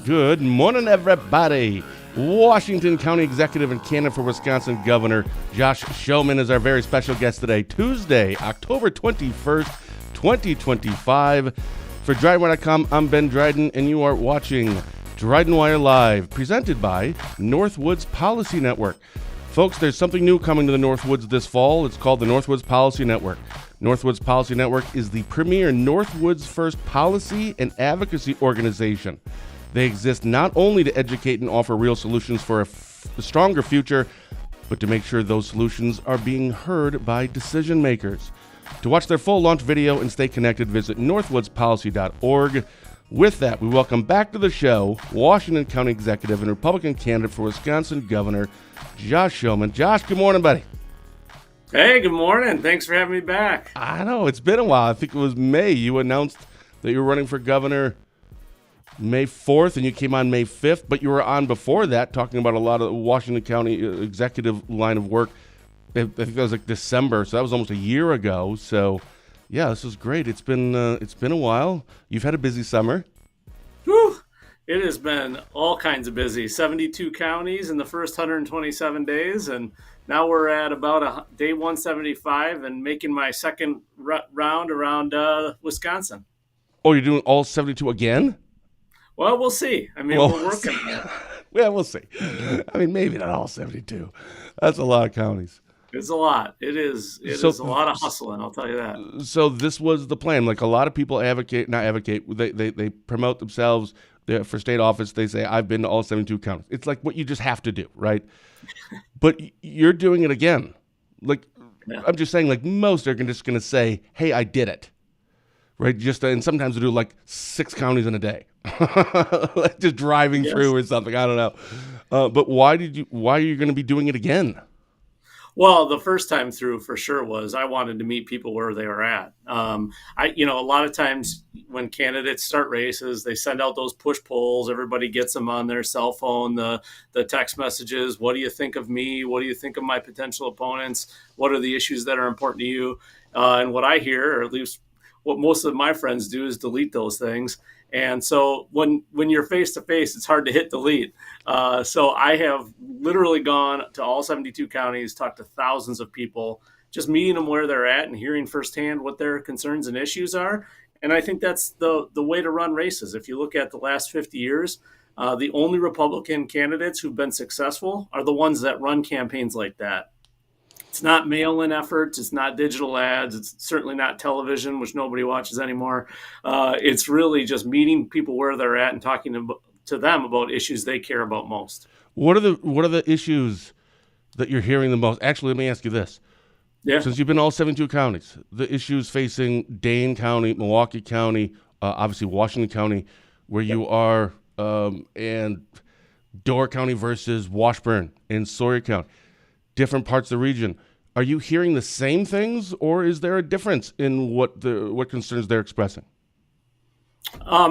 Good morning, everybody. Washington County Executive and candidate for Wisconsin Governor Josh Schoemann is our very special guest today, Tuesday, October 21st, 2025. For DrydenWire.com, I'm Ben Dryden, and you are watching DrydenWire Live, presented by Northwoods Policy Network. Folks, there's something new coming to the Northwoods this fall. It's called the Northwoods Policy Network. Northwoods Policy Network is the premier Northwoods First policy and advocacy organization. They exist not only to educate and offer real solutions for a stronger future, but to make sure those solutions are being heard by decision makers. To watch their full launch video and stay connected, visit northwoodspolicy.org. With that, we welcome back to the show Washington County Executive and Republican candidate for Wisconsin Governor Josh Schoemann. Josh, good morning, buddy. Hey, good morning. Thanks for having me back. I know, it's been a while. I think it was May. You announced that you were running for governor May 4th, and you came on May 5th, but you were on before that talking about a lot of Washington County executive line of work. I think that was like December, so that was almost a year ago. So, yeah, this is great. It's been a while. You've had a busy summer. Whew. It has been all kinds of busy. 72 counties in the first 127 days, and now we're at about day 175 and making my second round around Wisconsin. Oh, you're doing all 72 again? Well, we'll see. I mean, we're working on it. Yeah, we'll see. I mean, maybe not all 72. That's a lot of counties. It's a lot. It is a lot of hustling, I'll tell you that. So this was the plan. Like a lot of people they promote themselves for state office. They say, I've been to all 72 counties. It's like what you just have to do, right? But you're doing it again. Like, yeah. I'm just saying, like most are just going to say, hey, I did it. Right? And sometimes they do like 6 counties in a day. Like just driving through or something. I don't know. But why are you going to be doing it again? Well, the first time through for sure was I wanted to meet people where they were at. A lot of times when candidates start races, they send out those push polls. Everybody gets them on their cell phone, the text messages. What do you think of me? What do you think of my potential opponents? What are the issues that are important to you? And what I hear, or at least what most of my friends do, is delete those things. And so when you're face-to-face, it's hard to hit delete. So I have literally gone to all 72 counties, talked to thousands of people, just meeting them where they're at and hearing firsthand what their concerns and issues are. And I think that's the way to run races. If you look at the last 50 years, the only Republican candidates who've been successful are the ones that run campaigns like that. It's not mail-in efforts. It's not digital ads. It's certainly not television, which nobody watches anymore. It's really just meeting people where they're at and talking to them about issues they care about most. What are the issues that you're hearing the most? Actually, let me ask you this. Yeah. Since you've been all 72 counties, the issues facing Dane County, Milwaukee County, obviously Washington County, where you are, and Door County versus Washburn and Sawyer County. Different parts of the region. Are you hearing the same things, or is there a difference in what concerns they're expressing?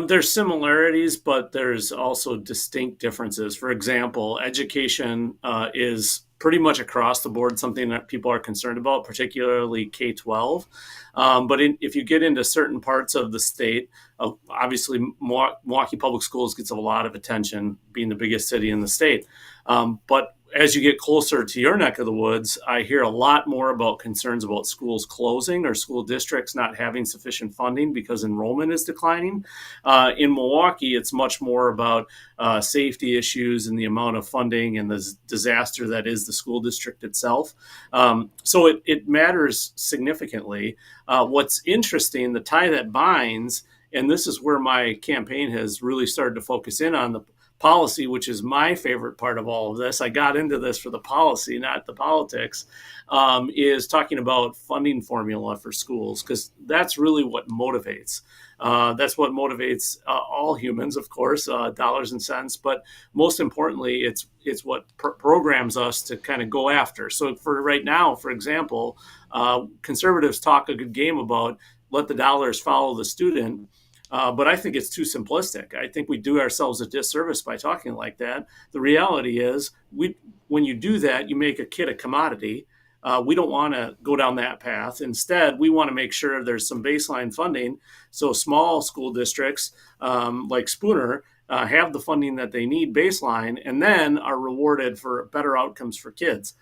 There's similarities, but there's also distinct differences. For example, education is pretty much across the board something that people are concerned about, particularly K-12. If you get into certain parts of the state, obviously Milwaukee Public Schools gets a lot of attention, being the biggest city in the state. But as you get closer to your neck of the woods, I hear a lot more about concerns about schools closing or school districts not having sufficient funding because enrollment is declining. In Milwaukee, it's much more about safety issues and the amount of funding and the disaster that is the school district itself. So it matters significantly. What's interesting, the tie that binds, and this is where my campaign has really started to focus in on the policy, which is my favorite part of all of this. I got into this for the policy, not the politics, is talking about funding formula for schools, because that's really what motivates. That's what motivates all humans, of course, dollars and cents. But most importantly, it's what programs us to kind of go after. So for right now, for example, conservatives talk a good game about let the dollars follow the student. But I think it's too simplistic. I think we do ourselves a disservice by talking like that. The reality is, when you do that, you make a kid a commodity. We don't want to go down that path. Instead, we want to make sure there's some baseline funding. So small school districts like Spooner have the funding that they need baseline, and then are rewarded for better outcomes for kids.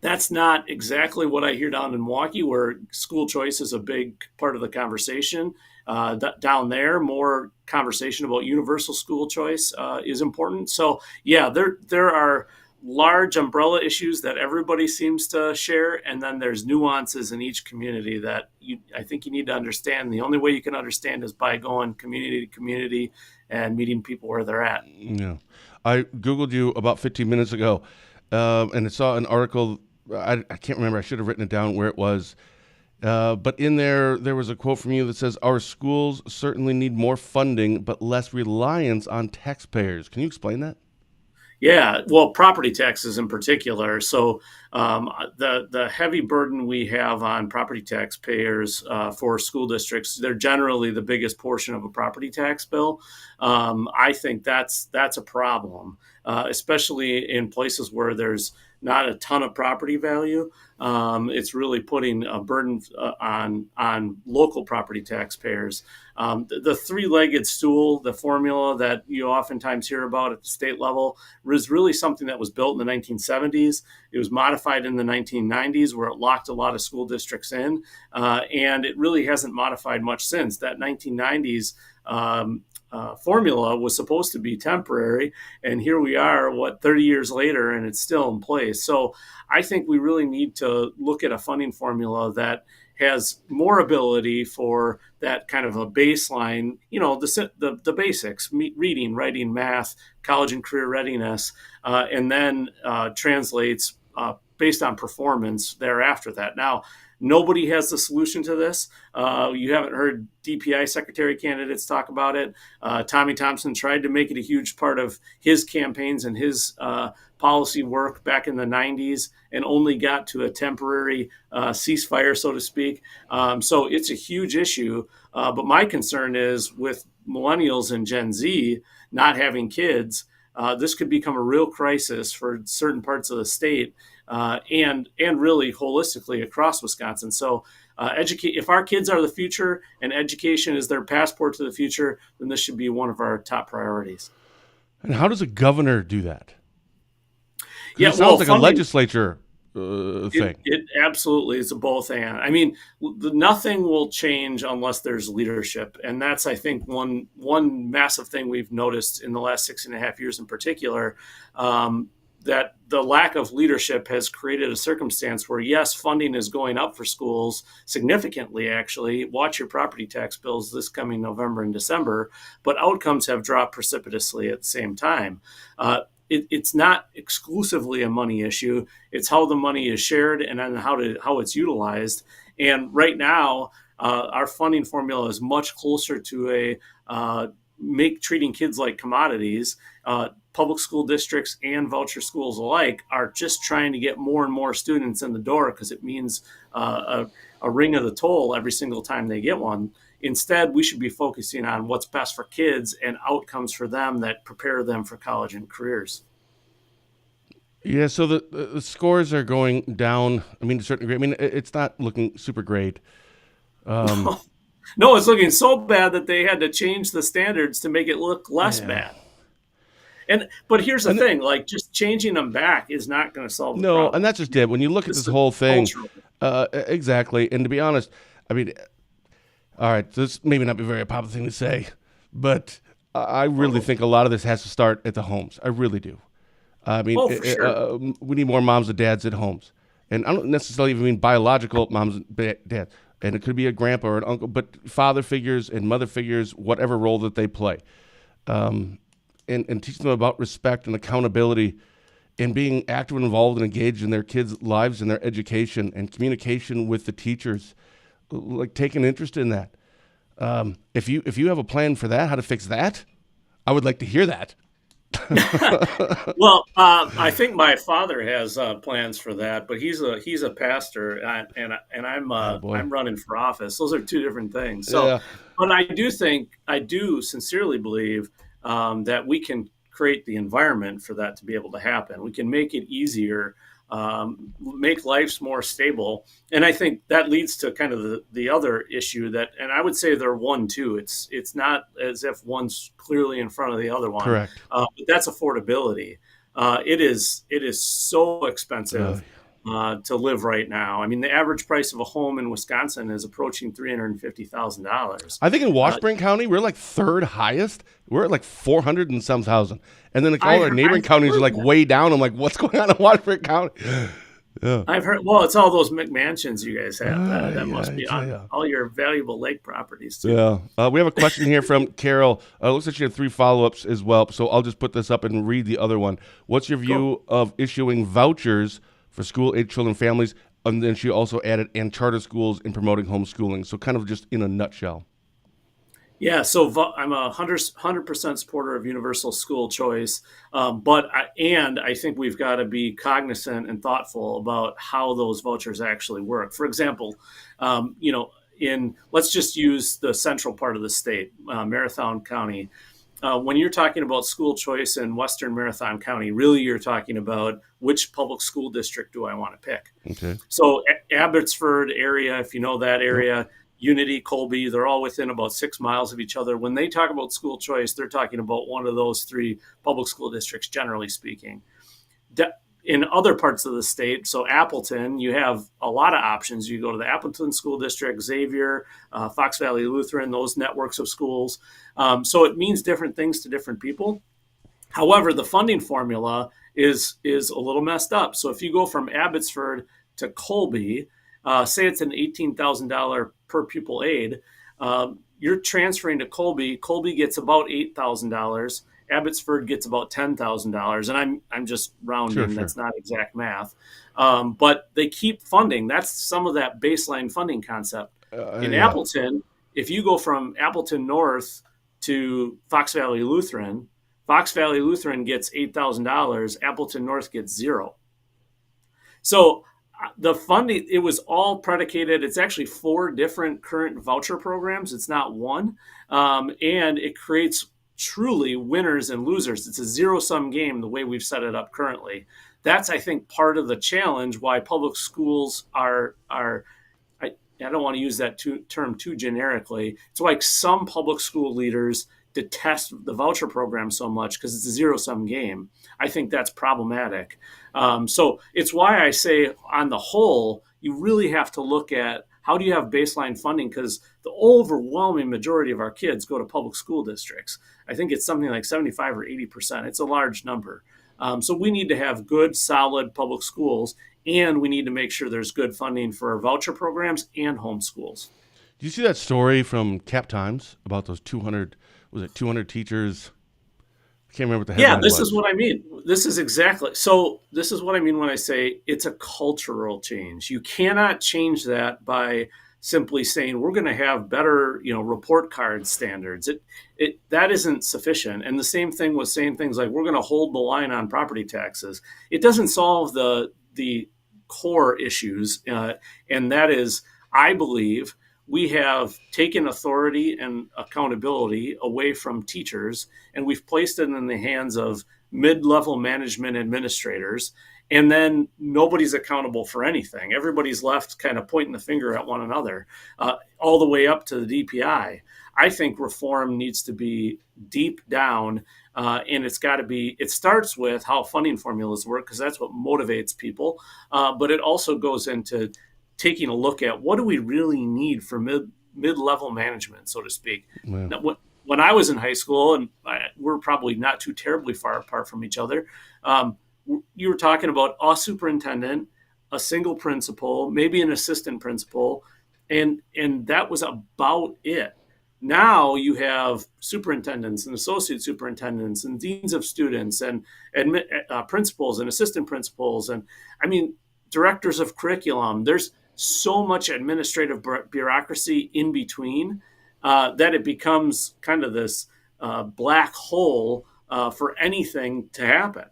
That's not exactly what I hear down in Milwaukee, where school choice is a big part of the conversation. Down there, more conversation about universal school choice is important. So, yeah, there are large umbrella issues that everybody seems to share, and then there's nuances in each community that I think you need to understand. The only way you can understand is by going community to community and meeting people where they're at. Yeah. I Googled you about 15 minutes ago, and I saw an article. I can't remember. I should have written it down where it was. But in there was a quote from you that says, "Our schools certainly need more funding, but less reliance on taxpayers." Can you explain that? Yeah, well, property taxes in particular. So the heavy burden we have on property taxpayers for school districts, they're generally the biggest portion of a property tax bill. I think that's a problem, especially in places where there's not a ton of property value. It's really putting a burden on local property taxpayers. The three-legged stool, the formula that you oftentimes hear about at the state level, was really something that was built in the 1970s. It was modified in the 1990s, where it locked a lot of school districts in, and it really hasn't modified much since. That 1990s formula was supposed to be temporary, and here we are, 30 years later, and it's still in place. So I think we really need to look at a funding formula that has more ability for that kind of a baseline, the basics, reading, writing, math, college and career readiness, and then translates based on performance thereafter that. Now, nobody has the solution to this. You haven't heard DPI secretary candidates talk about it. Tommy Thompson tried to make it a huge part of his campaigns and his policy work back in the 90s and only got to a temporary ceasefire, so to speak. So it's a huge issue. But my concern is with millennials and Gen Z not having kids, this could become a real crisis for certain parts of the state. And really holistically across Wisconsin. So if our kids are the future and education is their passport to the future, then this should be one of our top priorities. And how does a governor do that? Yeah, it sounds like a legislature thing. It absolutely is a both and. I mean, nothing will change unless there's leadership, and that's, I think, one massive thing we've noticed in the last 6.5 years in particular. That the lack of leadership has created a circumstance where, yes, funding is going up for schools significantly, actually. Watch your property tax bills this coming November and December, but outcomes have dropped precipitously at the same time. It's not exclusively a money issue. It's how the money is shared and then how it's utilized. And right now, our funding formula is much closer to treating kids like commodities. Public school districts and voucher schools alike are just trying to get more and more students in the door because it means a ring of the toll every single time they get one. Instead, we should be focusing on what's best for kids and outcomes for them that prepare them for college and careers. Yeah, so the scores are going down. I mean, to a certain degree. I mean, it's not looking super great. No, it's looking so bad that they had to change the standards to make it look less bad. But here's the thing, like just changing them back is not going to solve the problem. No, and that's just it. When you look at this whole thing, exactly. And to be honest, I mean, all right, this maybe not be a very popular thing to say, but I really think a lot of this has to start at the homes. I really do. I mean, for sure. We need more moms and dads at homes. And I don't necessarily even mean biological moms and dads. And it could be a grandpa or an uncle, but father figures and mother figures, whatever role that they play. And teach them about respect and accountability and being active and involved and engaged in their kids' lives and their education and communication with the teachers, like take an interest in that. If you have a plan for that, how to fix that, I would like to hear that. Well, I think my father has plans for that, but he's a pastor, and I'm running for office. Those are two different things. So, yeah. But I do sincerely believe that we can create the environment for that to be able to happen. We can make it easier make lives more stable. And I think that leads to kind of the other issue that, and I would say they're one, too. It's not as if one's clearly in front of the other one. Correct. But that's affordability. It is so expensive to live right now. I mean, the average price of a home in Wisconsin is approaching $350,000. I think in Washburn County, we're like third highest. We're at like 400 and some thousand. And then like all our neighboring counties are like way down. I'm like, what's going on in Washburn County? Yeah. I've heard, well, it's all those McMansions you guys have. That must be on all your valuable lake properties, too. Yeah. We have a question here from Carol. Looks like she had 3 follow-ups as well. So I'll just put this up and read the other one. What's your view of issuing vouchers for school-age children families? And then she also added, and charter schools in promoting homeschooling. So kind of just in a nutshell. Yeah, so I'm a 100% supporter of universal school choice, but I think we've got to be cognizant and thoughtful about how those vouchers actually work. For example, let's just use the central part of the state, Marathon County. When you're talking about school choice in Western Marathon County, really you're talking about which public school district do I want to pick. Okay. So Abbotsford area, if you know that area. Unity, Colby, they're all within about 6 miles of each other. When they talk about school choice, they're talking about one of those 3 public school districts, generally speaking. In other parts of the state, so Appleton, you have a lot of options. You go to the Appleton School District, Xavier, Fox Valley Lutheran, those networks of schools. So it means different things to different people. However, the funding formula is a little messed up. So if you go from Abbotsford to Colby, say it's an $18,000 per pupil aid, you're transferring to Colby. Colby gets about $8,000. Abbotsford gets about $10,000, and I'm just rounding. Sure. That's not exact math, but they keep funding. That's some of that baseline funding concept. Appleton, if you go from Appleton North to Fox Valley Lutheran gets $8,000. Appleton North gets $0. So the funding, it was all predicated. It's actually 4 different current voucher programs. It's not one. And it creates truly winners and losers. It's a zero-sum game the way we've set it up currently. That's, I think, part of the challenge why public schools are I don't want to use that term too generically. It's like some public school leaders detest the voucher program so much because it's a zero-sum game. I think that's problematic. So it's why I say, on the whole, you really have to look at how do you have baseline funding, because the overwhelming majority of our kids go to public school districts. I think it's something like 75 or 80%. It's a large number. So we need to have good, solid public schools, and we need to make sure there's good funding for our voucher programs and homeschools. Do you see that story from Cap Times about those 200 teachers? I can't remember what the headline was. Yeah, this is what I mean. This is what I mean when I say it's a cultural change. You cannot change that by simply saying we're going to have better, report card standards. That isn't sufficient. And the same thing with saying things like we're going to hold the line on property taxes. It doesn't solve the core issues, and that is, I believe, we have taken authority and accountability away from teachers, and we've placed it in the hands of mid-level management administrators, and then nobody's accountable for anything. Everybody's left kind of pointing the finger at one another, all the way up to the DPI. I think reform needs to be deep down, and it starts with how funding formulas work, because that's what motivates people, but it also goes into taking a look at what do we really need for mid-level management, so to speak. Wow. Now, when I was in high school, and we're probably not too terribly far apart from each other, you were talking about a superintendent, a single principal, maybe an assistant principal, and that was about it. Now you have superintendents and associate superintendents and deans of students and principals and assistant principals and, directors of curriculum. There's so much administrative bureaucracy in between that it becomes kind of this black hole for anything to happen,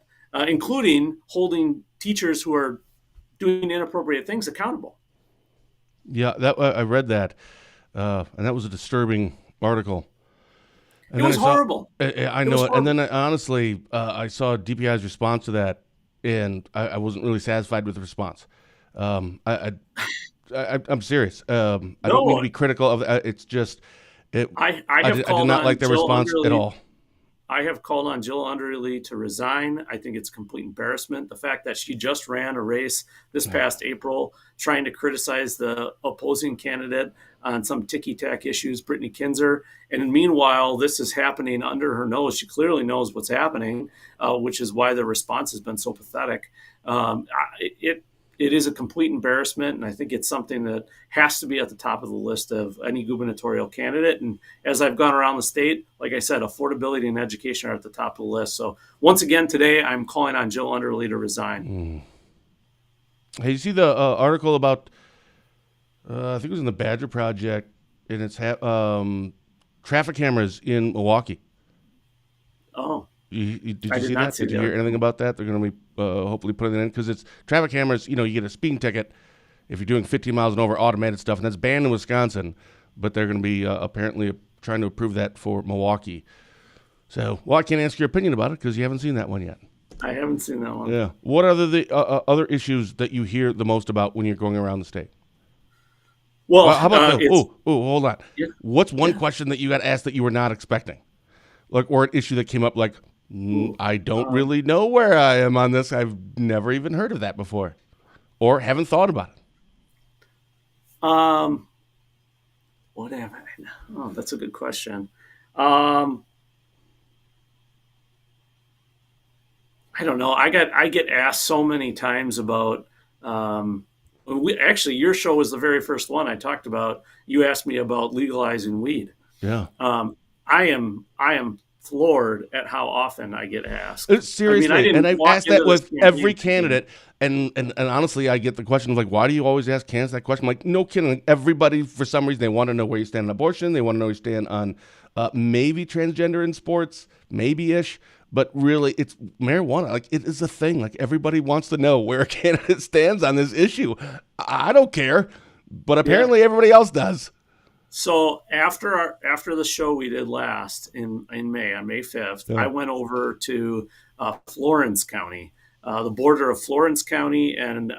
including holding teachers who are doing inappropriate things accountable. Yeah, I read that, and that was a disturbing article. And it was horrible. I know it. And then honestly, I saw DPI's response to that, and I wasn't really satisfied with the response. I'm serious. I don't mean to No, be critical of it's just it. I have I did called not like on their Jill response at Underly. all. I have called on Jill Underly to resign. I think it's a complete embarrassment. The fact that she just ran a race this past April trying to criticize the opposing candidate on some ticky-tack issues, Brittany Kinzer. And meanwhile, this is happening under her nose. She clearly knows what's happening, which is why the response has been so pathetic. It is a complete embarrassment, and I think it's something that has to be at the top of the list of any gubernatorial candidate. And as I've gone around the state, like I said, affordability and education are at the top of the list. So once again today, I'm calling on Jill Underly to resign. Hey, you see the article about? I think it was in the Badger Project, and it's traffic cameras in Milwaukee. Oh, Did I you did see not that? see Did you hear that. anything about that? They're going to be hopefully putting it in because it's traffic cameras. You get a speeding ticket if you're doing 15 miles and over, automated stuff, and that's banned in Wisconsin. But they're going to be apparently trying to approve that for Milwaukee. So, well, I can't ask your opinion about it because you haven't seen that one yet. I haven't seen that one. Yeah. What are the other issues that you hear the most about when you're going around the state? Well, How about it's hold on. yeah, What's one yeah. question that you got asked that you were not expecting, like, or an issue that came up like? Ooh, I don't um, really know where I am on this. I've never even heard of that before or haven't thought about it. um, what have I? Oh, that's a good question. Um, I don't know. I get asked so many times about. Your show was the very first one I talked about. You asked me about legalizing weed. Yeah. I am floored at how often I get asked. I mean, I Seriously. And didn't I've walk asked into that this with every campaign thinking, candidate. And honestly, I get the question of like, why do you always ask candidates that question? I'm like, no kidding. Like, everybody, for some reason, they want to know where you stand on abortion. They want to know where you stand on maybe transgender in sports, maybe ish. But really, it's marijuana. Like, it is a thing. Like, everybody wants to know where a candidate stands on this issue. I don't care. But yeah. apparently, everybody else does. So after the show we did last in May on May 5th, I Yeah. went over to Florence County, the border of Florence County and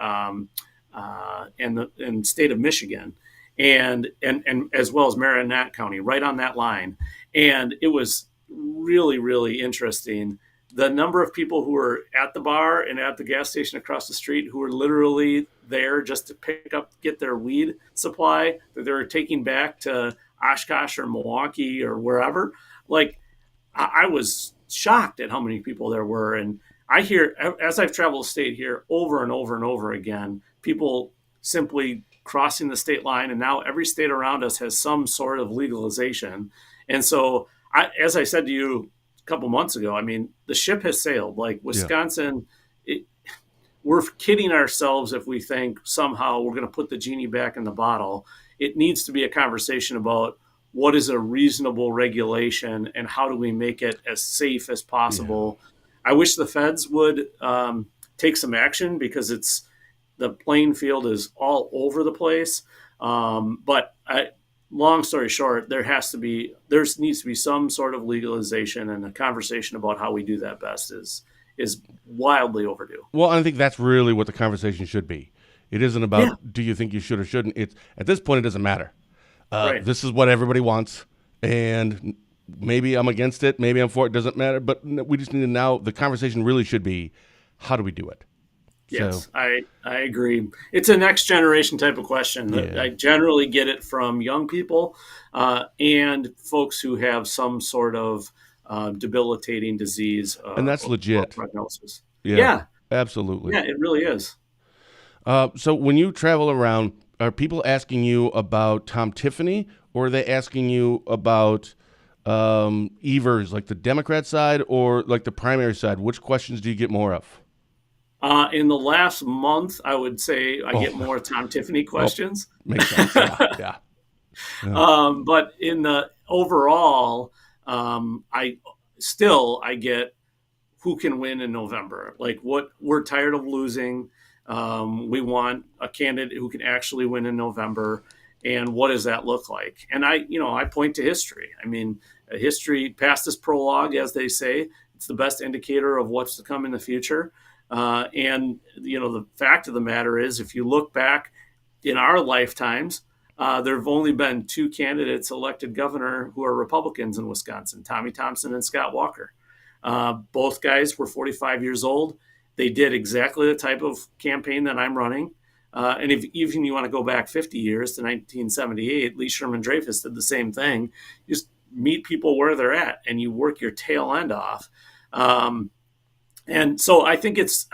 the state of Michigan, and as well as Marinette County, right on that line, and it was really interesting. The number of people who were at the bar and at the gas station across the street who were literally there just to get their weed supply that they were taking back to Oshkosh or Milwaukee or wherever. Like, I was shocked at how many people there were. And I hear, as I've traveled the state here over and over and over again, people simply crossing the state line. And now every state around us has some sort of legalization. And so, as I said to you a couple months ago, I mean, the ship has sailed. Like Yeah. Wisconsin, we're kidding ourselves if we think somehow we're going to put the genie back in the bottle. It needs to be a conversation about what is a reasonable regulation and how do we make it as safe as Yeah. possible. I wish the feds would take some action because the playing field is all over the place. Long story short, there needs to be some sort of legalization, and a conversation about how we do that best is wildly overdue. Well, I think that's really what the conversation should be. It isn't Yeah, about do you think you should or shouldn't. It's at this point it doesn't matter. right. This is what everybody wants, and maybe I'm against it, maybe I'm for it. Doesn't matter. But we just need to now. The conversation really should be, how do we do it? So Yes, I agree. It's a next generation type of question. yeah, I generally get it from young people and folks who have some sort of debilitating disease and that's or poor legit. prognosis. Yeah, Yeah, absolutely. yeah, it really is. So when you travel around, are people asking you about Tom Tiffany, or are they asking you about Evers, like the Democrat side, or like the primary side? Which questions do you get more of? In the last month, I would say I get Oh, more Tom Tiffany well, questions. makes sense. Yeah, yeah, yeah, But in the overall, I get who can win in November. Like, what we're tired of losing. We want a candidate who can actually win in November. And what does that look like? And I point to history. I mean, history, past is prologue, as they say. It's the best indicator of what's to come in the future. And the fact of the matter is, if you look back in our lifetimes, there have only been two candidates elected governor who are Republicans in Wisconsin: Tommy Thompson and Scott Walker. Both guys were 45 years old. They did exactly the type of campaign that I'm running. And if even you want to go back 50 years to 1978, Lee Sherman Dreyfus did the same thing. You just meet people where they're at, and you work your tail end off. And so I think it's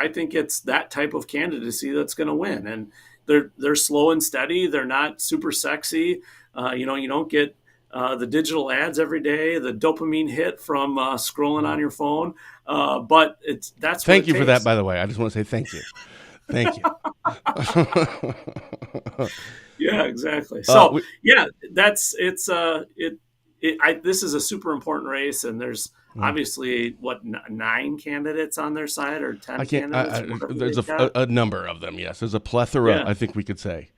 that type of candidacy that's going to win. And they're slow and steady. They're not super sexy. You don't get the digital ads every day, the dopamine hit from scrolling on your phone. But that's Thank what you it for that, takes. by the way. I just want to say thank you. Thank you. Yeah, exactly. So We- yeah, this is a super important race, and there's obviously 9 candidates on their side, or 10 I can't. candidates. Whatever There's they've got. a number of them. Yes, there's a plethora. Yeah. I think we could say.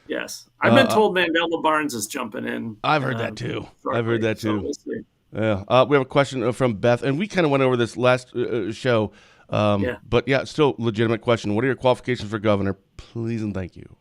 Yes, I've been told Mandela Barnes is jumping in. I've heard that too. Shortly, I've heard that so too. we'll see. Yeah. We have a question from Beth, and we kind of went over this last show. Yeah. But yeah, still legitimate question. What are your qualifications for governor? Please and thank you.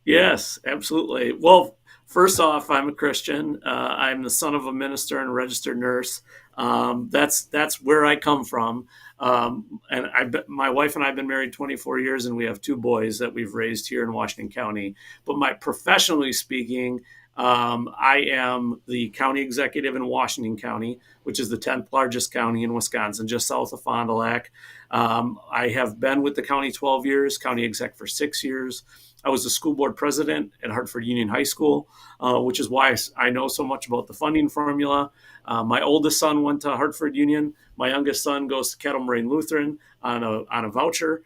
Yes, absolutely. Well, first off, I'm a Christian. I'm the son of a minister and a registered nurse. That's where I come from. And my wife and I have been married 24 years, and we have 2 boys that we've raised here in Washington County. But professionally speaking, I am the county executive in Washington County, which is the 10th largest county in Wisconsin, just south of Fond du Lac. I have been with the county 12 years, county exec for 6 years. I was the school board president at Hartford Union High School, which is why I know so much about the funding formula. My oldest son went to Hartford Union. My youngest son goes to Kettle Moraine Lutheran on a voucher.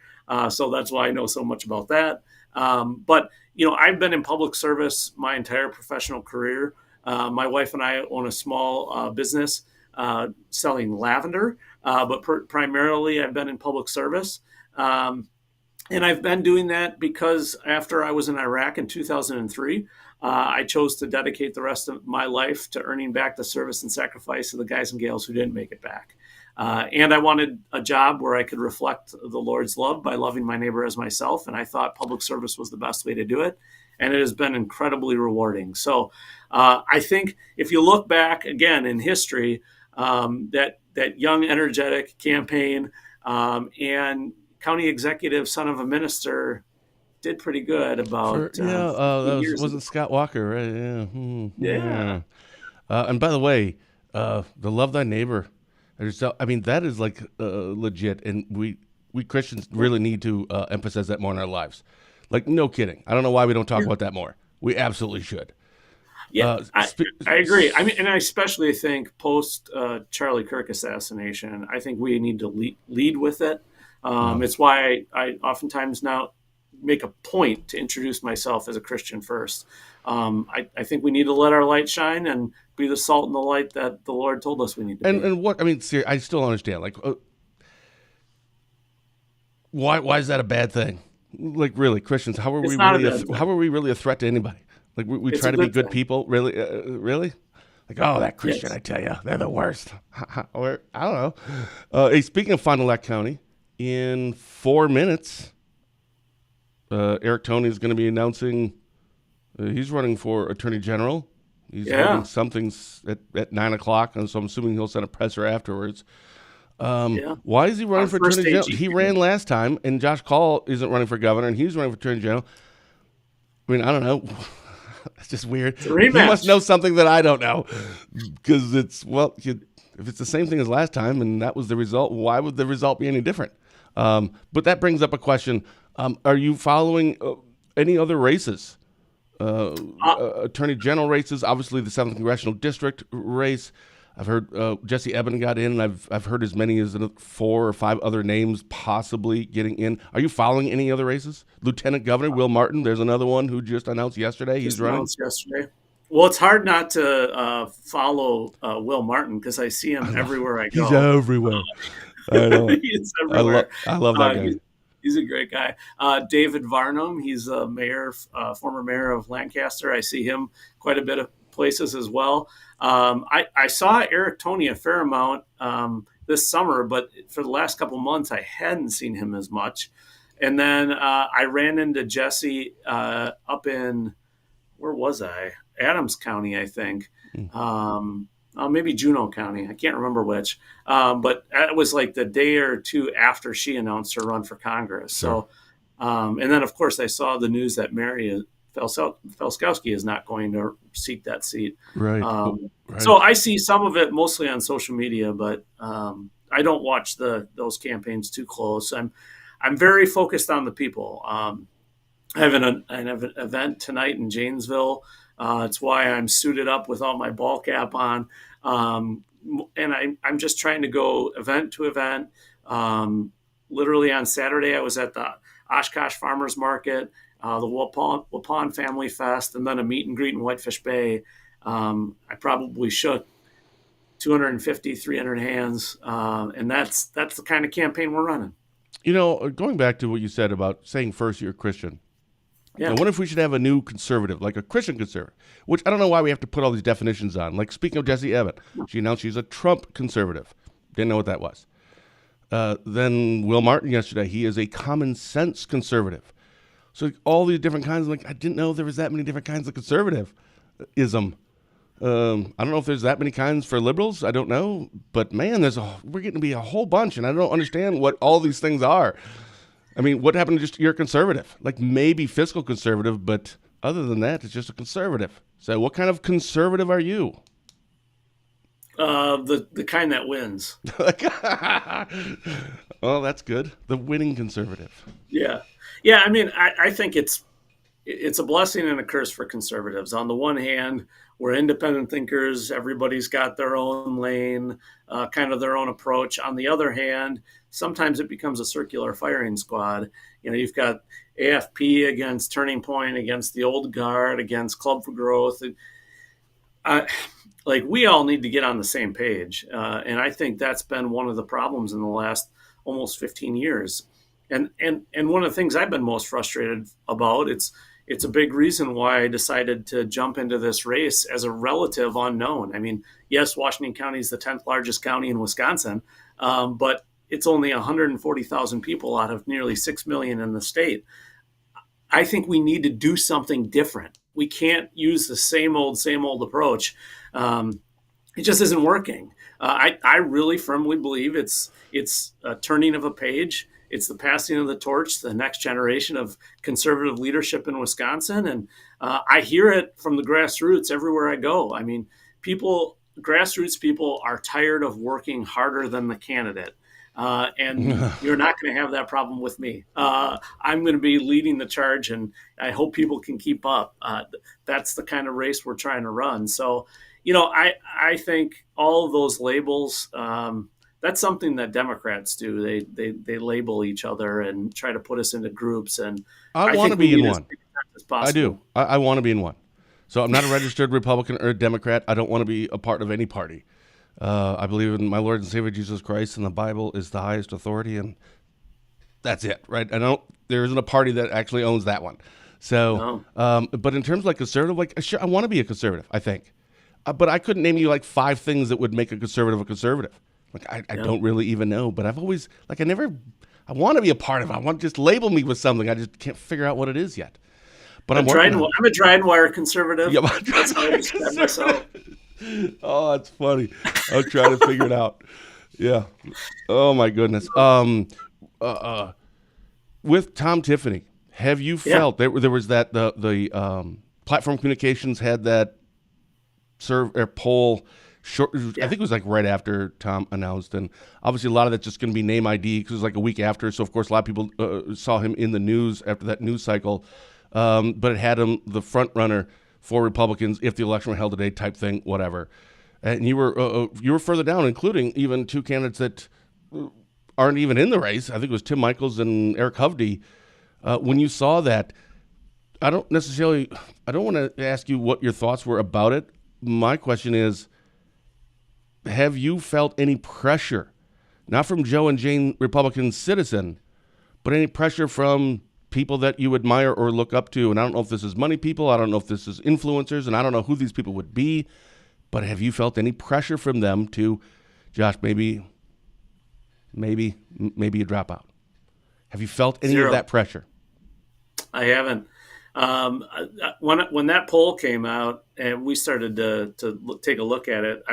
So that's why I know so much about that. But I've been in public service my entire professional career. My wife and I own a small business selling lavender, but primarily I've been in public service. And I've been doing that because after I was in Iraq in 2003, I chose to dedicate the rest of my life to earning back the service and sacrifice of the guys and gals who didn't make it back. And I wanted a job where I could reflect the Lord's love by loving my neighbor as myself. And I thought public service was the best way to do it. And it has been incredibly rewarding. So I think if you look back again in history, that young, energetic campaign and county executive, son of a minister, did pretty good about wasn't Scott Walker, right? Yeah. Yeah. And by the way, the love thy neighbor. I mean, that is like legit, and we Christians really need to emphasize that more in our lives. Like, no kidding. I don't know why we don't talk about that more. We absolutely should. Yeah, I agree. I mean, and I especially think post Charlie Kirk assassination, I think we need to lead with it. It's why I oftentimes now make a point to introduce myself as a Christian first. I think we need to let our light shine and be the salt and the light that the Lord told us we need to be. And what I mean, seriously, I still don't understand. Like, why is that a bad thing? Like, really, Christians, how are we really a threat to anybody? Like, we try to be good people, really, really. Like, oh, that Christian, I tell you, they're the worst. Or I don't know. Hey, speaking of Fond du Lac County, in 4 minutes, Eric Toney is going to be announcing he's running for Attorney General. He's having something at 9 o'clock, and so I'm assuming he'll send a presser afterwards. Why is he running for Attorney General? He ran last time, and Josh Call isn't running for governor, and he's running for Attorney General. I mean, I don't know. It's just weird. He must know something that I don't know, because if it's the same thing as last time, and that was the result, why would the result be any different? But that brings up a question. Are you following any other races? Attorney General races, obviously the 7th Congressional District race. I've heard Jesse Eben got in, and I've heard as many as 4 or 5 other names possibly getting in. Are you following any other races? Lieutenant Governor Will Martin, there's another one who just announced yesterday. He's running. Yesterday. Well, it's hard not to follow Will Martin because I see him everywhere I go. He's everywhere. I know. He's everywhere. I love that guy. He's a great guy. David Varnum, he's a former mayor of Lancaster. I see him quite a bit of places as well. I saw Eric Toney a fair amount this summer, but for the last couple months, I hadn't seen him as much. And then I ran into Jesse up in, where was I? Adams County, I think. Maybe Juneau County. I can't remember which. But it was like the day or two after she announced her run for Congress. So, and then, of course, I saw the news that Mary Felskowski is not going to seek that seat. Right. So I see some of it mostly on social media, but I don't watch those campaigns too close. I'm very focused on the people. I have an event tonight in Janesville. It's why I'm suited up with all my ball cap on. And I'm just trying to go event to event. Literally on Saturday, I was at the Oshkosh Farmers Market, the Waupun Family Fest, and then a meet and greet in Whitefish Bay. I probably shook 250, 300 hands. And that's the kind of campaign we're running. Going back to what you said about saying first you're a Christian. Yeah. I wonder if we should have a new conservative, like a Christian conservative, which I don't know why we have to put all these definitions on. Like, speaking of Jessie Evan, she announced she's a Trump conservative. Didn't know what that was. Then Will Martin yesterday, he is a common sense conservative. So all these different kinds, I didn't know there was that many different kinds of conservative-ism. I don't know if there's that many kinds for liberals. I don't know. But, man, we're getting to be a whole bunch, and I don't understand what all these things are. I mean, what happened to just you're a conservative? Like, maybe fiscal conservative, but other than that, it's just a conservative. So what kind of conservative are you? The kind that wins. Well, that's good. The winning conservative. Yeah. I mean, I think it's a blessing and a curse for conservatives. On the one hand, we're independent thinkers. Everybody's got their own lane, kind of their own approach. On the other hand, sometimes it becomes a circular firing squad. You've got AFP against Turning Point, against the Old Guard, against Club for Growth. We all need to get on the same page. And I think that's been one of the problems in the last almost 15 years. And one of the things I've been most frustrated about, it's a big reason why I decided to jump into this race as a relative unknown. I mean, yes, Washington County is the 10th largest county in Wisconsin, but it's only 140,000 people out of nearly 6 million in the state. I think we need to do something different. We can't use the same old approach. It just isn't working. I really firmly believe it's a turning of a page. It's the passing of the torch to the next generation of conservative leadership in Wisconsin. And I hear it from the grassroots everywhere I go. I mean, grassroots people are tired of working harder than the candidate. And you're not going to have that problem with me. I'm going to be leading the charge, and I hope people can keep up. That's the kind of race we're trying to run. So, I think all of those labels, that's something that Democrats do. They label each other and try to put us into groups. And I want to be in one. I do. I want to be in one. So I'm not a registered Republican or a Democrat. I don't want to be a part of any party. I believe in my Lord and Savior Jesus Christ, and the Bible is the highest authority, and that's it, right? There isn't a party that actually owns that one. So, no. But in terms of conservative, sure, I want to be a conservative, I think. But I couldn't name you 5 things that would make a conservative a conservative. I don't really even know, but I've always, I want to be a part of it. I want to just label me with something. I just can't figure out what it is yet. But I'm a DrydenWire conservative. Yeah, that's how I describe myself. Oh, that's funny. I'll try to figure it out. Yeah. Oh my goodness. With Tom Tiffany, have you felt there was that the Platform Communications had that poll short? I think it was right after Tom announced, and obviously a lot of that's just going to be name ID because it was a week after. So of course a lot of people saw him in the news after that news cycle, but it had him the front runner for Republicans if the election were held today, type thing, whatever. And you were further down, including even 2 candidates that aren't even in the race. I think it was Tim Michels and Eric Hovde. When you saw that, I don't want to ask you what your thoughts were about it. My question is, have you felt any pressure, not from Joe and Jane Republican Citizen, but any pressure from people that you admire or look up to? And I don't know if this is money people, I don't know if this is influencers, and I don't know who these people would be, but have you felt any pressure from them to, Josh, maybe you drop out? Have you felt any Zero. of that pressure? I haven't. When that poll came out and we started to take a look at it,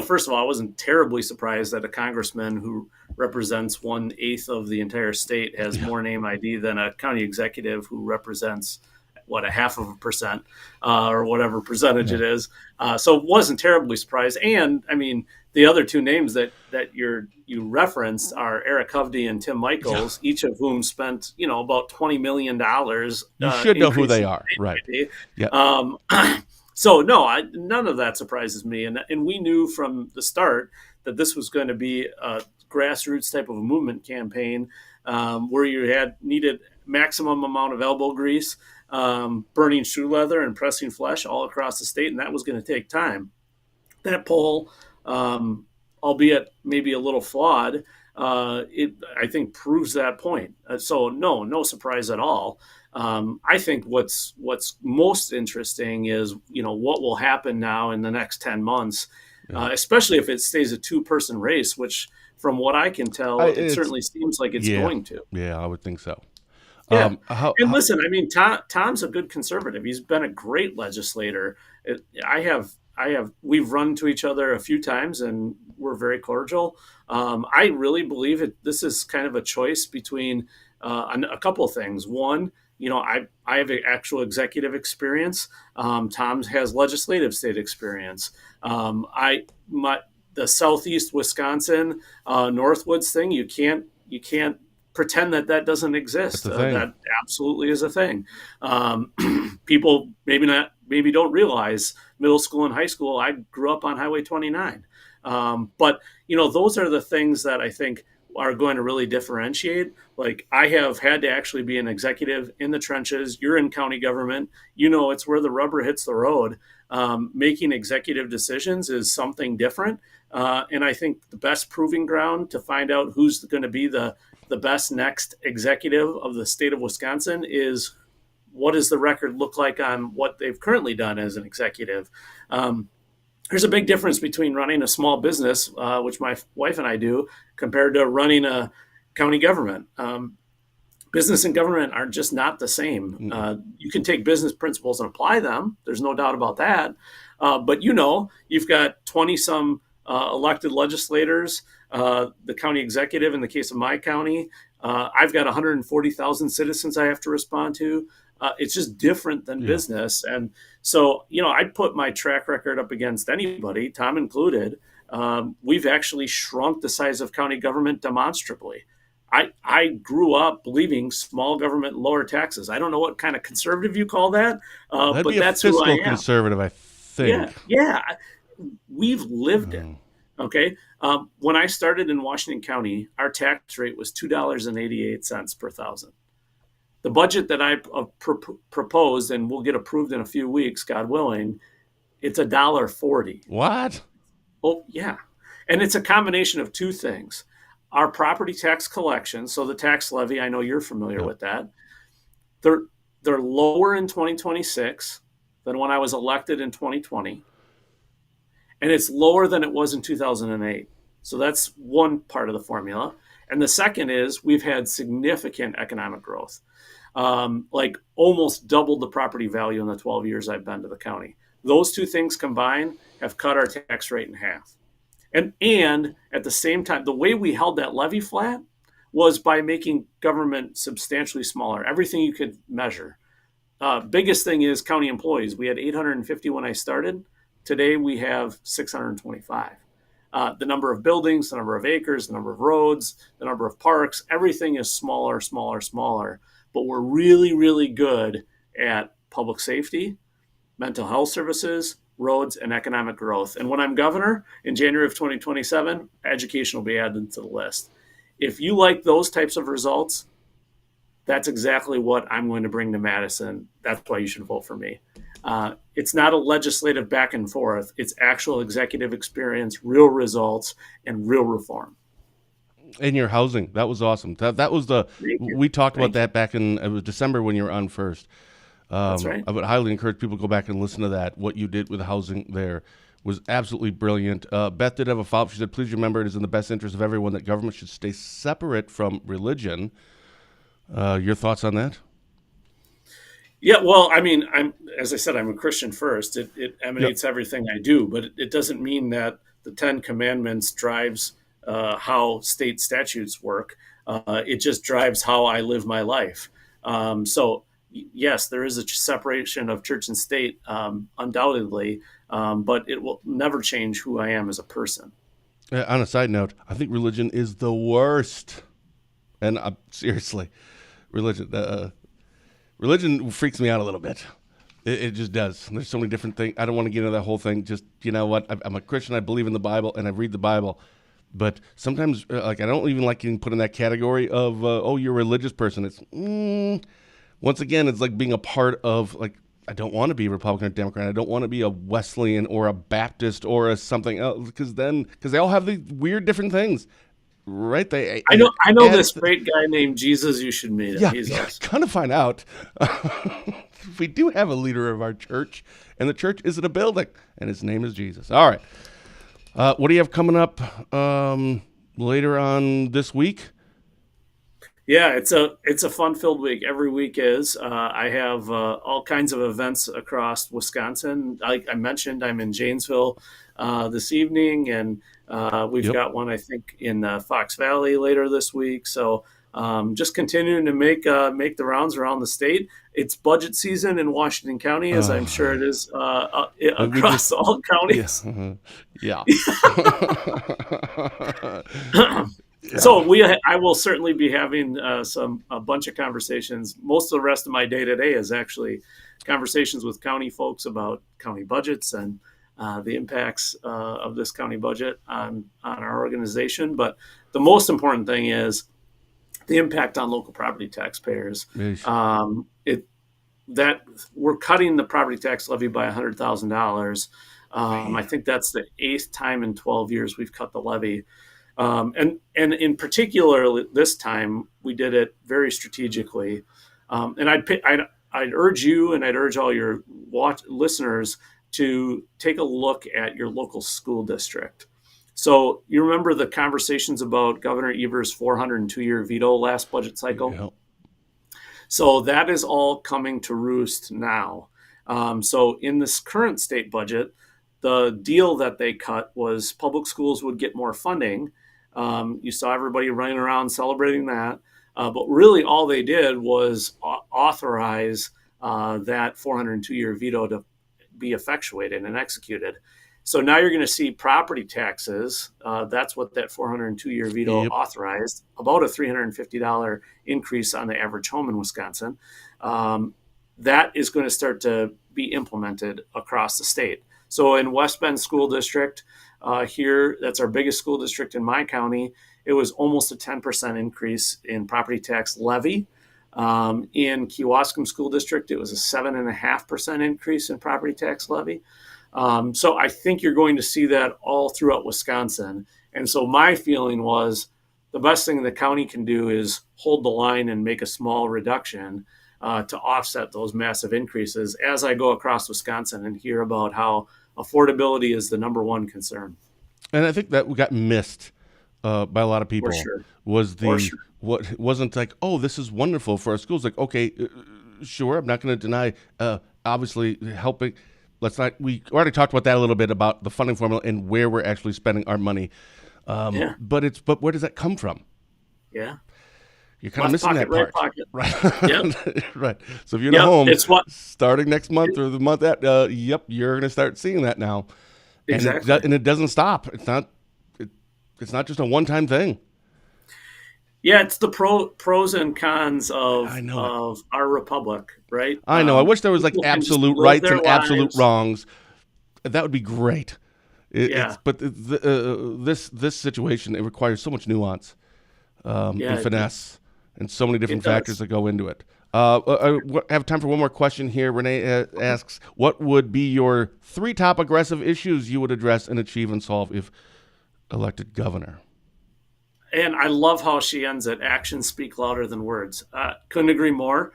first of all, I wasn't terribly surprised that a congressman who represents 1/8 of the entire state has more name ID than a county executive who represents a 0.5%, or whatever percentage it is. So wasn't terribly surprised. And I mean, the other two names that you referenced are Eric Hovde and Tim Michaels, each of whom spent about $20 million. You should know who they are, right? Yeah. So no, none of that surprises me, and we knew from the start that this was going to be a grassroots type of a movement campaign, where you needed maximum amount of elbow grease, burning shoe leather and pressing flesh all across the state, and that was going to take time. That poll, albeit maybe a little flawed, I think proves that point. So no surprise at all. I think what's most interesting is what will happen now in the next 10 months, especially if it stays a 2-person race, which from what I can tell, it certainly seems like it's going to. Yeah, I would think so. Yeah. Listen, I mean, Tom's a good conservative. He's been a great legislator. We've run into each other a few times and we're very cordial. I really believe this is kind of a choice between a couple of things. One, I have actual executive experience. Tom has legislative state experience. The Southeast Wisconsin Northwoods thing, you can't pretend that doesn't exist. That absolutely is a thing. People maybe don't realize middle school and high school, I grew up on Highway 29. But those are the things that I think are going to really differentiate. Like, I have had to actually be an executive in the trenches. You're in county government. It's where the rubber hits the road. Making executive decisions is something different. And I think the best proving ground to find out who's going to be the best next executive of the state of Wisconsin is, what does the record look like on what they've currently done as an executive? There's a big difference between running a small business, which my wife and I do, compared to running a county government. Business and government are just not the same. You can take business principles and apply them. There's no doubt about that. But you've got 20-some elected legislators, the county executive in the case of my county. I've got 140,000 citizens I have to respond to. It's just different than business. And so, I'd put my track record up against anybody, Tom included. We've actually shrunk the size of county government demonstrably. I grew up believing small government, lower taxes. I don't know what kind of conservative you call that, That'd but be that's a fiscal who I am. Conservative, I think. Yeah. We've lived it. Okay. When I started in Washington County, our tax rate was $2.88 per thousand. The budget that I proposed and will get approved in a few weeks, God willing, it's $1.40. What? Oh, yeah. And it's a combination of two things. Our property tax collection, so the tax levy, I know you're familiar with that. They're lower in 2026 than when I was elected in 2020. And it's lower than it was in 2008. So that's one part of the formula. And the second is we've had significant economic growth, like almost doubled the property value in the 12 years I've been to the county. Those two things combined have cut our tax rate in half. And at the same time, the way we held that levy flat was by making government substantially smaller, everything you could measure. Biggest thing is county employees. We had 850 when I started. Today we have 625. The number of buildings, the number of acres, the number of roads, the number of parks, everything is smaller. But we're really, really good at public safety, mental health services, roads, and economic growth. And when I'm governor in January of 2027, education will be added to the list. If you like those types of results, that's exactly what I'm going to bring to Madison. That's why you should vote for me. It's not a legislative back and forth. It's actual executive experience, real results, and real reform. And your housing, that was awesome. That was Thank you. we talked about Thank you. that back in it was December when you were on first. That's right. I would highly encourage people to go back and listen to that. What you did with housing there was absolutely brilliant. Beth did have a follow-up. She said, please remember it is in the best interest of everyone that government should stay separate from religion. Your thoughts on that? Yeah, well, I mean, as I said, I'm a Christian first. It emanates everything I do, but it doesn't mean that the Ten Commandments drives how state statutes work. It just drives how I live my life. So, yes, there is a separation of church and state, undoubtedly, but it will never change who I am as a person. On a side note, I think religion is the worst. And seriously, religion. Religion freaks me out a little bit. It just does. There's so many different things. I don't want to get into that whole thing. Just, you know what? I'm a Christian. I believe in the Bible, and I read the Bible. But sometimes, like, I don't even like getting put in that category of, you're a religious person. It's, once again, it's like being a part of, like, I don't want to be a Republican or Democrat. I don't want to be a Wesleyan or a Baptist or a something else, because they all have these weird different things. Right, I know this great guy named Jesus. You should meet him. Yeah, He's awesome. Kind of find out. We do have a leader of our church, and the church isn't a building, and his name is Jesus. All right. What do you have coming up later on this week? Yeah, it's a fun-filled week. Every week is. I have all kinds of events across Wisconsin. Like I mentioned, I'm in Janesville this evening, and we've got one, I think, in Fox Valley later this week. So just continuing to make the rounds around the state. It's budget season in Washington County, as I'm sure it is across all counties. Yeah. So I will certainly be having a bunch of conversations. Most of the rest of my day today is actually conversations with county folks about county budgets and the impacts of this county budget on our organization. But the most important thing is the impact on local property taxpayers. That we're cutting the property tax levy by $100,000. I think that's the 8th time in 12 years we've cut the levy. And in particular, this time we did it very strategically. And I'd urge you, and I'd urge all your listeners to take a look at your local school district. So you remember the conversations about Governor Evers' 402-year veto last budget cycle? Yep. So that is all coming to roost now. So in this current state budget, the deal that they cut was public schools would get more funding. You saw everybody running around celebrating that. But really all they did was authorize that 402-year veto to be effectuated and executed. So now you're going to see property taxes. That's what that 402-year veto authorized, about a $350 increase on the average home in Wisconsin. That is going to start to be implemented across the state. So in West Bend School District here, that's our biggest school district in my county, it was almost a 10% increase in property tax levy. In Kewaskum School District, it was a 7.5% increase in property tax levy. So I think you're going to see that all throughout Wisconsin. And so my feeling was the best thing the county can do is hold the line and make a small reduction to offset those massive increases as I go across Wisconsin and hear about how affordability is the number one concern. And I think that got missed by a lot of people. For sure. What wasn't like, oh, this is wonderful for our schools. Like, okay, sure, I'm not going to deny, obviously helping. We already talked about that a little bit about the funding formula and where we're actually spending our money. But where does that come from? Yeah. You're kind of missing that part. Right. Yep. Right. So if you're at home, it's starting next month or the month after, you're going to start seeing that now. Exactly. And it doesn't stop. It's not just a one-time thing. Yeah, it's the pros and cons of our republic, right? I know. I wish there was like absolute rights and absolute wrongs. That would be great. But this situation, it requires so much nuance and finesse and so many different factors that go into it. I have time for one more question here. Renee asks, what would be your 3 top aggressive issues you would address and achieve and solve if elected governor? And I love how she ends it. Actions speak louder than words. Couldn't agree more.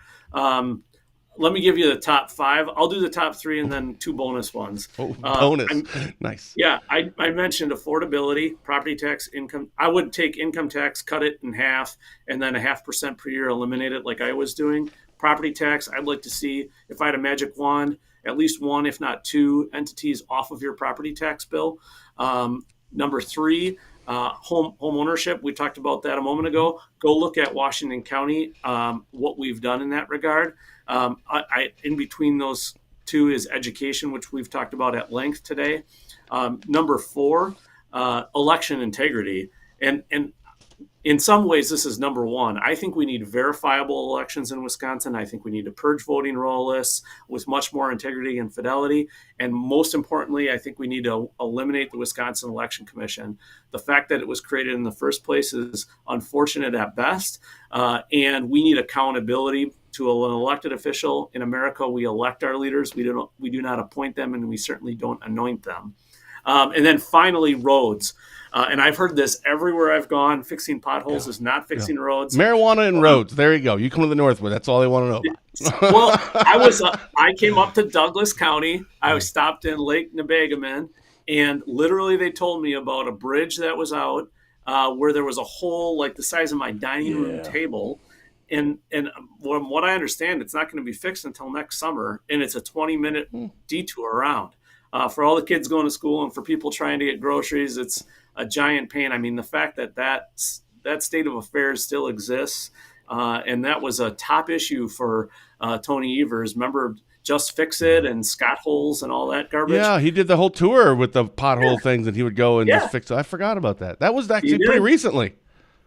Let me give you the top 5. I'll do the top 3 and then 2 bonus ones. Oh, bonus. Nice. Yeah, I mentioned affordability, property tax, income. I would take income tax, cut it in half, and then 0.5% per year, eliminate it like I was doing. Property tax, I'd like to see, if I had a magic wand, at least 1, if not 2 entities off of your property tax bill. Number 3, home ownership. We talked about that a moment ago. Go look at Washington County, what we've done in that regard. In between those 2 is education, which we've talked about at length today. Number 4, election integrity. And in some ways, this is number 1. I think we need verifiable elections in Wisconsin. I think we need to purge voting roll lists with much more integrity and fidelity. And most importantly, I think we need to eliminate the Wisconsin Election Commission. The fact that it was created in the first place is unfortunate at best. And we need accountability to an elected official. In America, we elect our leaders. We do not appoint them, and we certainly don't anoint them. And then finally, roads. And I've heard this everywhere I've gone. Fixing potholes is not fixing roads. Marijuana and roads. There you go. You come to the Northwood. That's all they want to know about. Well, I came up to Douglas County. I stopped in Lake Nebegaman, and literally they told me about a bridge that was out where there was a hole like the size of my dining room table. And from what I understand, it's not going to be fixed until next summer, and it's a 20-minute detour around. For all the kids going to school and for people trying to get groceries, it's a giant pain. I mean, the fact that state of affairs still exists, and that was a top issue for Tony Evers. Remember Just Fix It and Scott Holes and all that garbage? Yeah, he did the whole tour with the pothole things, and he would go and just fix it. I forgot about that. That was actually pretty recently.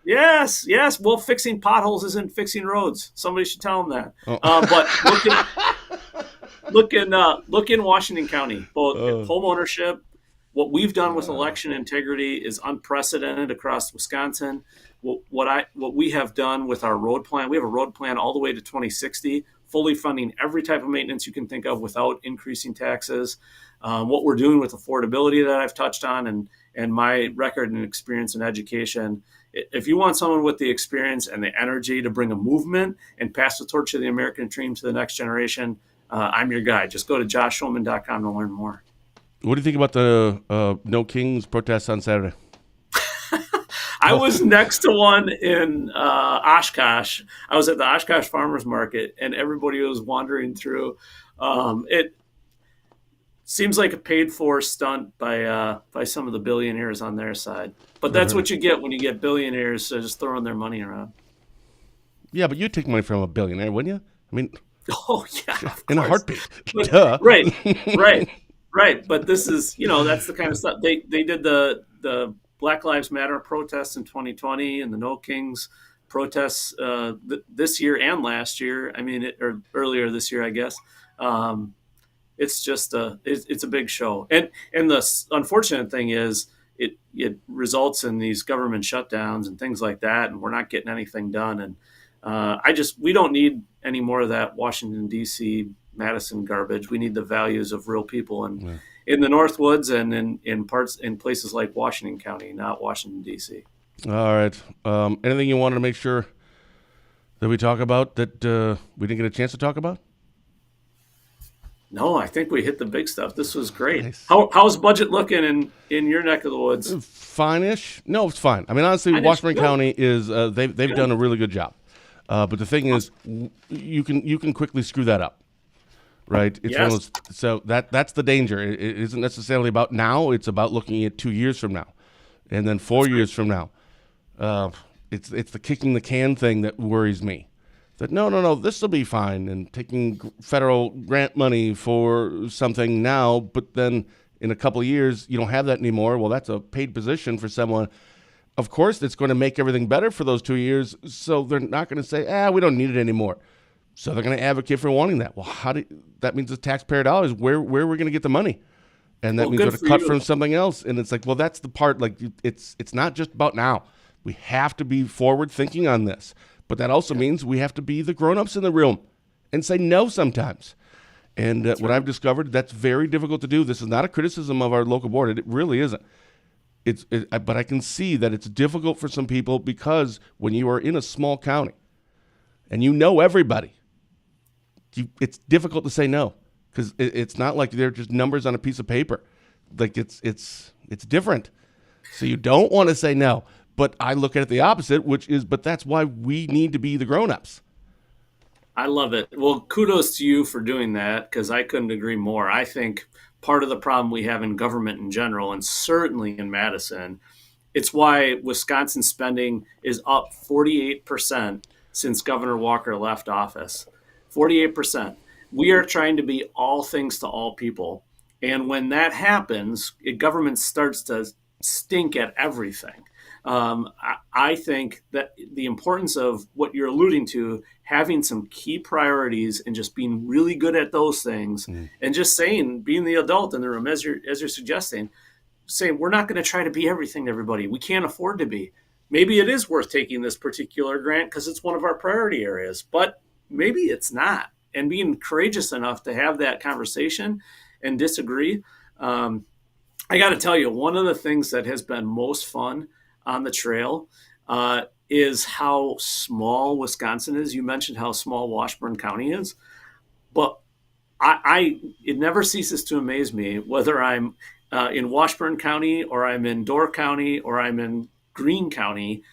Yes. Well, fixing potholes isn't fixing roads. Somebody should tell them that. But look in Washington County, both home ownership. What we've done with election integrity is unprecedented across Wisconsin. What we have done with our road plan, we have a road plan all the way to 2060, fully funding every type of maintenance you can think of without increasing taxes. What we're doing with affordability that I've touched on, and my record and experience in education. If you want someone with the experience and the energy to bring a movement and pass the torch of the American dream to the next generation, I'm your guy. Just go to joshschoemann.com to learn more. What do you think about the No Kings protests on Saturday? I was next to one in Oshkosh. I was at the Oshkosh Farmers Market, and everybody was wandering through. It seems like a paid-for stunt by some of the billionaires on their side. But that's what you get when you get billionaires just throwing their money around. Yeah, but you'd take money from a billionaire, wouldn't you? I mean, oh yeah, in a heartbeat. But, Duh. Right. But this is, that's the kind of stuff they did the Black Lives Matter protests in 2020 and the No Kings protests this year and last year. I mean, or earlier this year, I guess. It's just it's a big show, and the unfortunate thing is it results in these government shutdowns and things like that, and we're not getting anything done. And we don't need any more of that Washington D.C. Madison garbage. We need the values of real people, and in the Northwoods and in places like Washington County, not Washington D.C. All right. Anything you wanted to make sure that we talk about that we didn't get a chance to talk about? No, I think we hit the big stuff. This was great. Nice. How's budget looking in your neck of the woods? Fine-ish. No, it's fine. I mean, honestly, Washington County is they've done a really good job. But the thing is, you can quickly screw that up, right? It's one of those, so that's the danger. It isn't necessarily about now. It's about looking at 2 years from now, and then 4 years from now. It's the kicking the can thing that worries me. That no, this will be fine, and taking federal grant money for something now, but then in a couple of years you don't have that anymore. Well, that's a paid position for someone. Of course, it's going to make everything better for those 2 years, so they're not going to say, we don't need it anymore. So they're going to advocate for wanting that. Well, that means the taxpayer dollars, where we're going to get the money. And that means we're going to cut from something else. And it's like, well, that's the part, like, it's not just about now. We have to be forward thinking on this. But that also means we have to be the grown-ups in the room and say no sometimes. And what I've discovered, that's very difficult to do. This is not a criticism of our local board. It really isn't. But I can see that it's difficult for some people because when you are in a small county and you know everybody, it's difficult to say no because it's not like they're just numbers on a piece of paper. Like it's different. So you don't want to say no. But I look at it the opposite, but that's why we need to be the grown-ups. I love it. Well, kudos to you for doing that because I couldn't agree more. I think part of the problem we have in government in general, and certainly in Madison, it's why Wisconsin spending is up 48% since Governor Walker left office. 48%. We are trying to be all things to all people. And when that happens, government starts to stink at everything. I think that the importance of what you're alluding to, having some key priorities and just being really good at those things and just saying, being the adult in the room, as you're suggesting, saying, we're not going to try to be everything to everybody. We can't afford to be. Maybe it is worth taking this particular grant because it's one of our priority areas, but maybe it's not. And being courageous enough to have that conversation and disagree. I got to tell you, one of the things that has been most fun on the trail is how small Wisconsin is. You mentioned how small Washburn County is, but it never ceases to amaze me whether I'm in Washburn County or I'm in Door County or I'm in Greene County.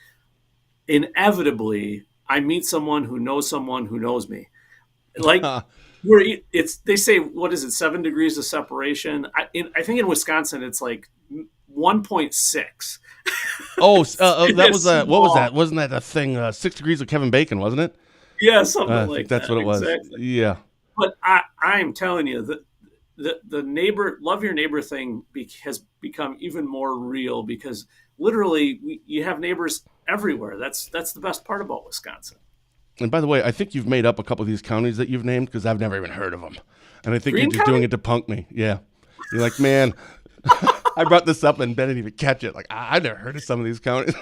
Inevitably, I meet someone who knows me. Like they say, what is it? 7 degrees of separation. I think in Wisconsin it's like 1.6. Oh, that was what was that? Wasn't that a thing? 6 Degrees of Kevin Bacon, wasn't it? Yeah, something like that. I think that's what it was. Exactly. Yeah. But I'm telling you that the neighbor, love your neighbor thing has become even more real because literally you have neighbors everywhere. That's the best part about Wisconsin. And by the way, I think you've made up a couple of these counties that you've named because I've never even heard of them. And I think Greene you're just County? doing it to punk me. Yeah. You're like, man, I brought this up and Ben didn't even catch it. Like, I've never heard of some of these counties.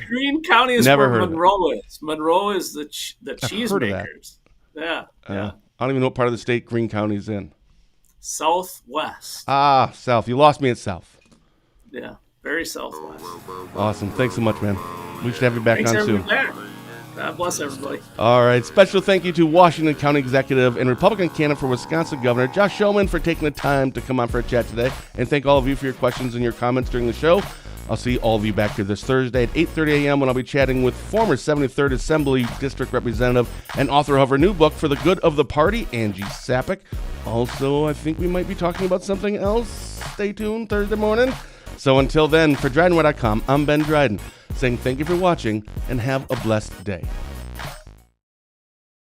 Greene County is Never where heard of Monroe is. Monroe is the cheese heard of that. makers. Yeah. Yeah. I don't even know what part of the state Greene County's in. Southwest. South. You lost me at South. Yeah. Very southwest. Awesome. Thanks so much, man. We should have you back Thanks on for having soon. me back. God bless everybody. All right. Special thank you to Washington County Executive and Republican candidate for Wisconsin Governor Josh Schoemann for taking the time to come on for a chat today. And thank all of you for your questions and your comments during the show. I'll see all of you back here this Thursday at 8:30 a.m. when I'll be chatting with former 73rd Assembly District Representative and author of her new book, For the Good of the Party, Angie Sapek. Also, I think we might be talking about something else. Stay tuned Thursday morning. So until then, for DrydenWire.com, I'm Ben Dryden, saying thank you for watching and have a blessed day.